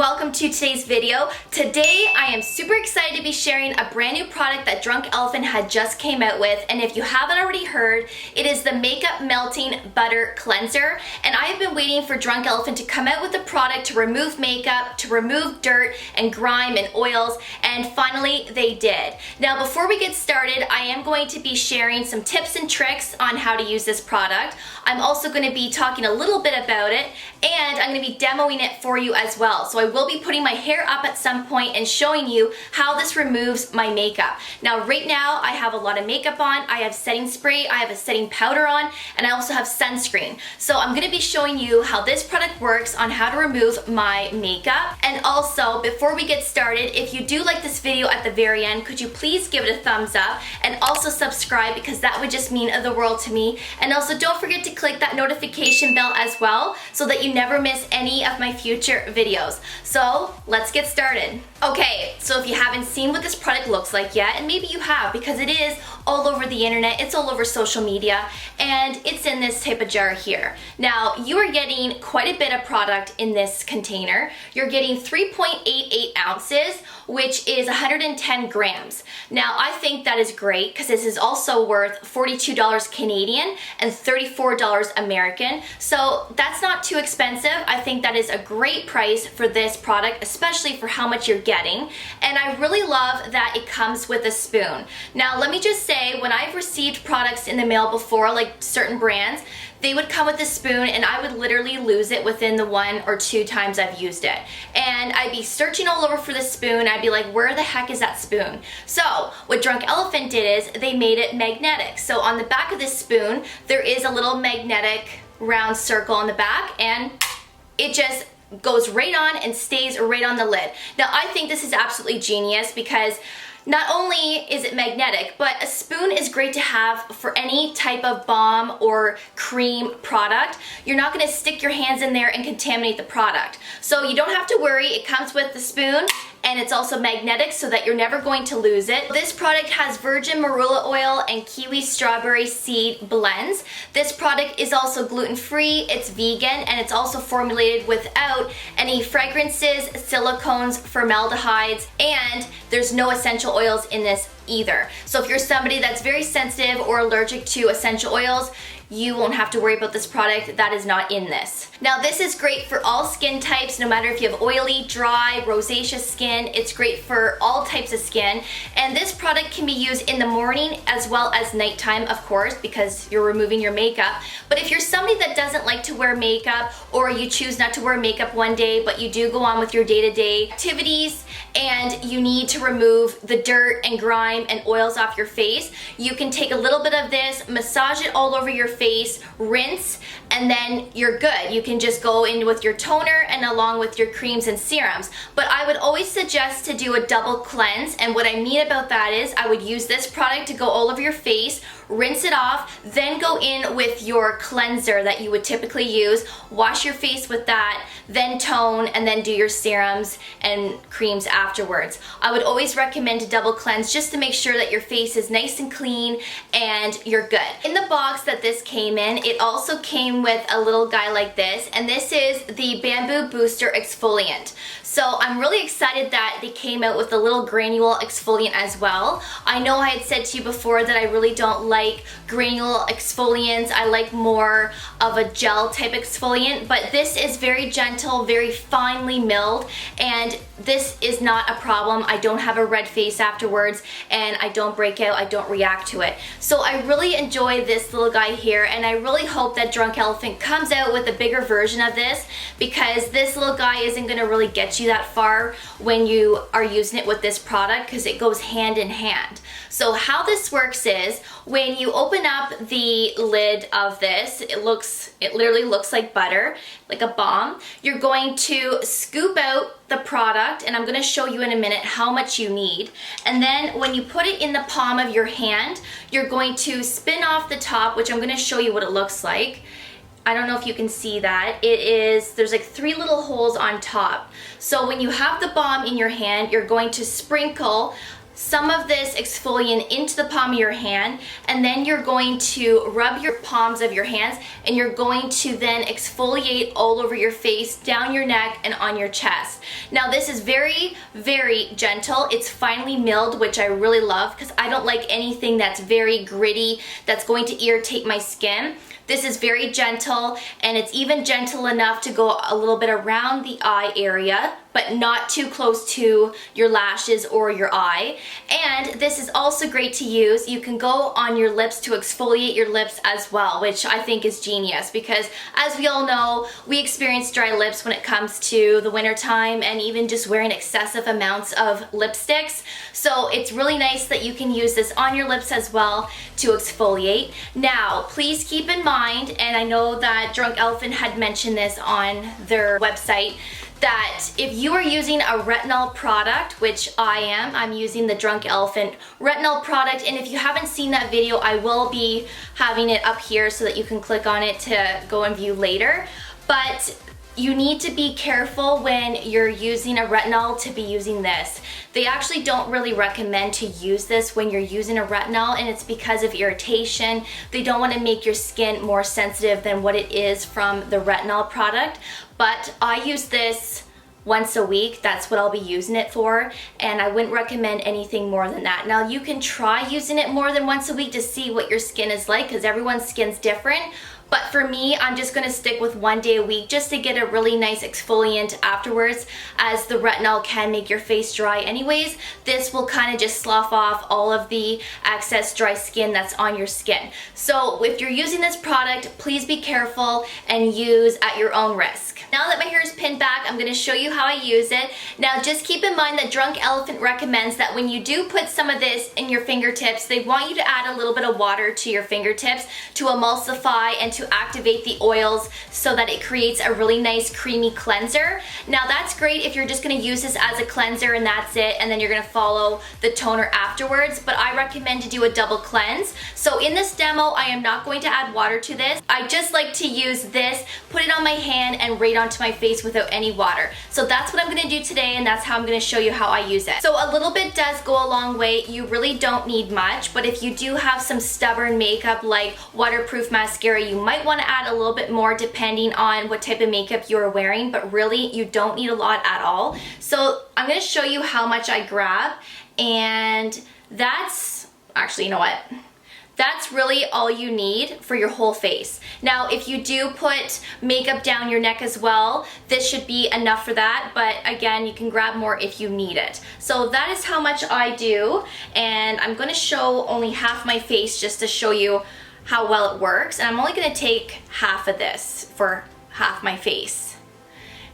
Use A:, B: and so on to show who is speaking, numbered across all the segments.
A: welcome to today's video. Today I am super excited to be sharing a brand new product that Drunk Elephant had just came out with, and if you haven't already heard, it is the Makeup Melting Butter Cleanser, and I have been waiting for Drunk Elephant to come out with a product to remove makeup, to remove dirt and grime and oils, and finally they did. Now before we get started, I am going to be sharing some tips and tricks on how to use this product. I'm also going to be talking a little bit about it, and I'm going to be demoing it for you as well. So I will be putting my hair up at some point and showing you how this removes my makeup. Now right now I have a lot of makeup on, I have setting spray, I have a setting powder on, and I also have sunscreen. So I'm going to be showing you how this product works on how to remove my makeup. And also, before we get started, if you do like this video at the very end, could you please give it a thumbs up and also subscribe, because that would just mean the world to me. And also don't forget to click that notification bell as well so that you never miss any of my future videos. So let's get started. Okay, so if you haven't seen what this product looks like yet, and maybe you have because it is all over the internet, it's all over social media, and it's in this type of jar here. Now you are getting quite a bit of product in this container. You're getting 3.88 ounces, which is 110 grams. Now I think that is great because this is also worth $42 Canadian and $34 American. So that's not too expensive. I think that is a great price for this product, especially for how much you're getting. And I really love that it comes with a spoon. Now let me just say, when I've received products in the mail before, like certain brands, they would come with a spoon and I would literally lose it within the 1 or 2 times I've used it. And I'd be searching all over for the spoon. I'd be like, where the heck is that spoon? So what Drunk Elephant did is they made it magnetic. So on the back of this spoon, there is a little magnetic round circle on the back, and it just goes right on and stays right on the lid. Now I think this is absolutely genius because not only is it magnetic, but a spoon is great to have for any type of balm or cream product. You're not going to stick your hands in there and contaminate the product. So you don't have to worry. It comes with the spoon, and it's also magnetic so that you're never going to lose it. This product has virgin marula oil and kiwi strawberry seed blends. This product is also gluten-free, it's vegan, and it's also formulated without any fragrances, silicones, formaldehydes, and there's no essential oils in this either. So if you're somebody that's very sensitive or allergic to essential oils, you won't have to worry about this product. That is not in this. Now this is great for all skin types, no matter if you have oily, dry, rosacea skin. It's great for all types of skin. And this product can be used in the morning as well as nighttime, of course, because you're removing your makeup. But if you're somebody that doesn't like to wear makeup, or you choose not to wear makeup one day, but you do go on with your day-to-day activities, and you need to remove the dirt and grime and oils off your face, you can take a little bit of this, massage it all over your face, rinse, and then you're good. You can just go in with your toner and along with your creams and serums. But I would always suggest to do a double cleanse, and what I mean about that is I would use this product to go all over your face, rinse it off, then go in with your cleanser that you would typically use, wash your face with that, then tone, and then do your serums and creams afterwards. I would always recommend a double cleanse just to make sure that your face is nice and clean and you're good. In the box that this came in, it also came with a little guy like this, and this is the Bamboo Booster Exfoliant. So I'm really excited that they came out with a little granule exfoliant as well. I know I had said to you before that I really don't like granule exfoliants. I like more of a gel type exfoliant, but this is very gentle, very finely milled, and this is not a problem. I don't have a red face afterwards, and I don't break out, I don't react to it. So I really enjoy this little guy here, and I really hope that Drunk Elephant comes out with a bigger version of this, because this little guy isn't going to really get you that far when you are using it with this product, because it goes hand in hand. So how this works is when you open up the lid of this, it literally looks like butter, like a bomb. You're going to scoop out the product, and I'm going to show you in a minute how much you need. And then when you put it in the palm of your hand, you're going to spin off the top, which I'm going to show you what it looks like. I don't know if you can see that. There's like 3 little holes on top. So when you have the balm in your hand, you're going to sprinkle some of this exfoliant into the palm of your hand, and then you're going to rub your palms of your hands, and you're going to then exfoliate all over your face, down your neck, and on your chest. Now this is very, very gentle. It's finely milled, which I really love because I don't like anything that's very gritty, that's going to irritate my skin. This is very gentle, and it's even gentle enough to go a little bit around the eye area, but not too close to your lashes or your eye. And this is also great to use. You can go on your lips to exfoliate your lips as well, which I think is genius because, as we all know, we experience dry lips when it comes to the winter time and even just wearing excessive amounts of lipsticks. So it's really nice that you can use this on your lips as well to exfoliate. Now, please keep in mind, and I know that Drunk Elephant had mentioned this on their website, that if you are using a retinol product, which I'm using the Drunk Elephant retinol product, and if you haven't seen that video, I will be having it up here so that you can click on it to go and view later. But you need to be careful when you're using a retinol to be using this. They actually don't really recommend to use this when you're using a retinol, and it's because of irritation. They don't want to make your skin more sensitive than what it is from the retinol product. But I use this once a week. That's what I'll be using it for, and I wouldn't recommend anything more than that. Now you can try using it more than once a week to see what your skin is like, because everyone's skin's different. But for me, I'm just gonna stick with 1 day a week just to get a really nice exfoliant afterwards, as the retinol can make your face dry anyways. This will kind of just slough off all of the excess dry skin that's on your skin. So if you're using this product, please be careful and use at your own risk. Now that my hair is pinned back, I'm gonna show you how I use it. Now just keep in mind that Drunk Elephant recommends that when you do put some of this in your fingertips, they want you to add a little bit of water to your fingertips to emulsify and to activate the oils so that it creates a really nice creamy cleanser. Now that's great if you're just gonna use this as a cleanser and that's it, and then you're gonna follow the toner afterwards, but I recommend to do a double cleanse. So in this demo, I am not going to add water to this. I just like to use this, put it on my hand, and right onto my face without any water. So that's what I'm gonna do today, and that's how I'm gonna show you how I use it. So a little bit does go a long way. You really don't need much, but if you do have some stubborn makeup like waterproof mascara, you might want to add a little bit more depending on what type of makeup you're wearing, but really you don't need a lot at all. So I'm going to show you how much I grab, and that's actually, you know what? That's really all you need for your whole face. Now, if you do put makeup down your neck as well, this should be enough for that, but again, you can grab more if you need it. So that is how much I do, and I'm going to show only half my face just to show you how well it works, and I'm only going to take half of this for half my face.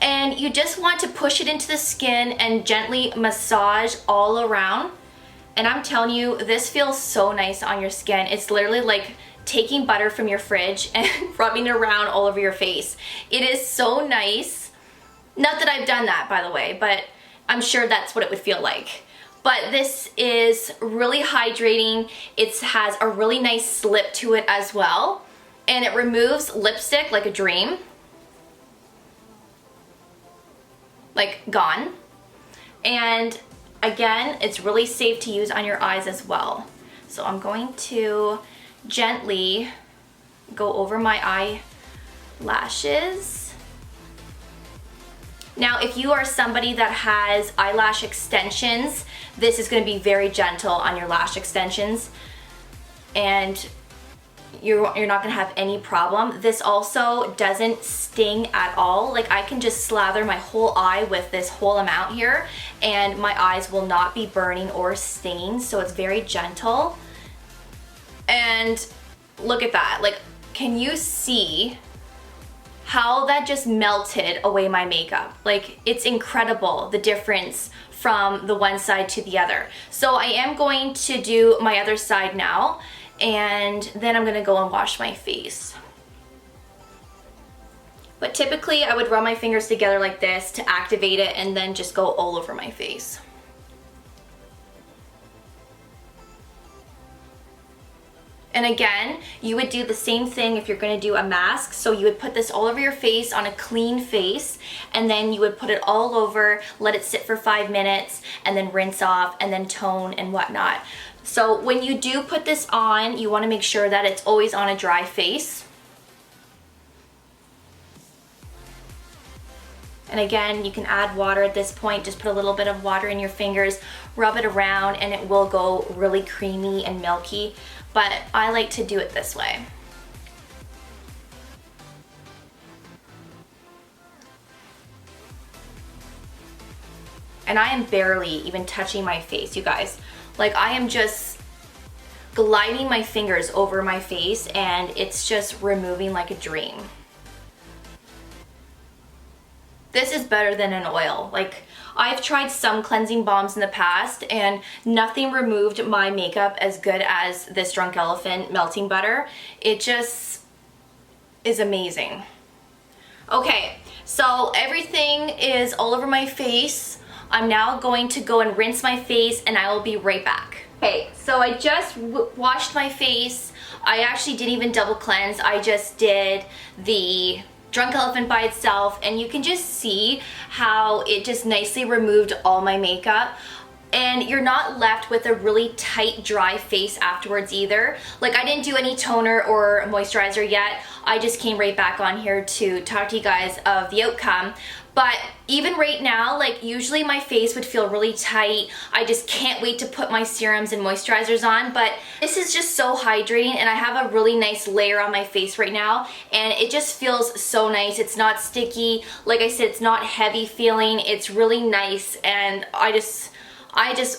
A: And you just want to push it into the skin and gently massage all around. And I'm telling you, this feels so nice on your skin. It's literally like taking butter from your fridge and rubbing it around all over your face. It is so nice. Not that I've done that, by the way, but I'm sure that's what it would feel like. But this is really hydrating. It has a really nice slip to it as well. And it removes lipstick like a dream. Like gone. And again, it's really safe to use on your eyes as well. So I'm going to gently go over my eyelashes. Now, if you are somebody that has eyelash extensions, this is going to be very gentle on your lash extensions, and you're not going to have any problem. This also doesn't sting at all. Like, I can just slather my whole eye with this whole amount here, and my eyes will not be burning or stinging, so it's very gentle. And look at that. Like, can you see how that just melted away my makeup? Like, it's incredible, the difference from the one side to the other. So I am going to do my other side now, and then I'm gonna go and wash my face. But typically I would rub my fingers together like this to activate it, and then just go all over my face. And again, you would do the same thing if you're gonna do a mask. So you would put this all over your face on a clean face, and then you would put it all over, let it sit for 5 minutes, and then rinse off, and then tone and whatnot. So when you do put this on, you wanna make sure that it's always on a dry face. And again, you can add water at this point. Just put a little bit of water in your fingers, rub it around, and it will go really creamy and milky. But I like to do it this way. And I am barely even touching my face, you guys. Like, I am just gliding my fingers over my face, and it's just removing like a dream. This is better than an oil. Like, I've tried some cleansing balms in the past and nothing removed my makeup as good as this Drunk Elephant melting butter. It just is amazing. Okay, so everything is all over my face. I'm now going to go and rinse my face, and I will be right back. Okay, so I just washed my face. I actually didn't even double cleanse. I just did the Drunk Elephant by itself, and you can just see how it just nicely removed all my makeup. And you're not left with a really tight, dry face afterwards either. Like, I didn't do any toner or moisturizer yet. I just came right back on here to talk to you guys of the outcome. But even right now, like, usually my face would feel really tight. I just can't wait to put my serums and moisturizers on, but this is just so hydrating, and I have a really nice layer on my face right now, and it just feels so nice. It's not sticky. Like I said, it's not heavy feeling. It's really nice, and I just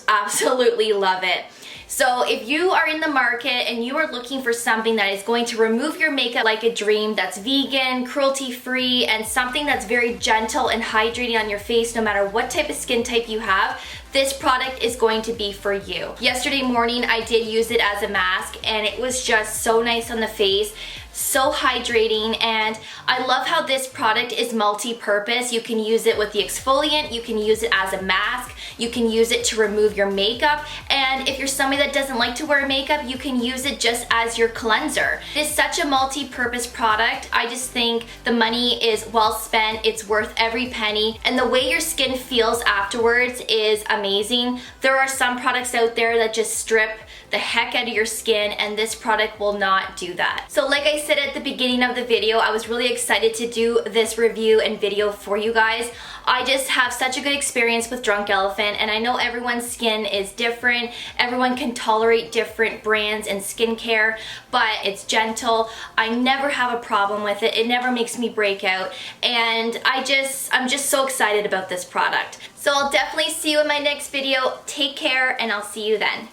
A: absolutely love it. So if you are in the market and you are looking for something that is going to remove your makeup like a dream, that's vegan, cruelty-free, and something that's very gentle and hydrating on your face no matter what type of skin type you have, this product is going to be for you. Yesterday morning I did use it as a mask, and it was just so nice on the face. So hydrating, and I love how this product is multi-purpose. You can use it with the exfoliant, you can use it as a mask, you can use it to remove your makeup, and if you're somebody that doesn't like to wear makeup, you can use it just as your cleanser. It is such a multi-purpose product. I just think the money is well spent, it's worth every penny, and the way your skin feels afterwards is amazing. There are some products out there that just strip the heck out of your skin, and this product will not do that. So like I said at the beginning of the video, I was really excited to do this review and video for you guys. I just have such a good experience with Drunk Elephant, and I know everyone's skin is different. Everyone can tolerate different brands and skincare, but it's gentle. I never have a problem with it. It never makes me break out, and I'm just so excited about this product. So I'll definitely see you in my next video. Take care, and I'll see you then.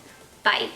A: Bye.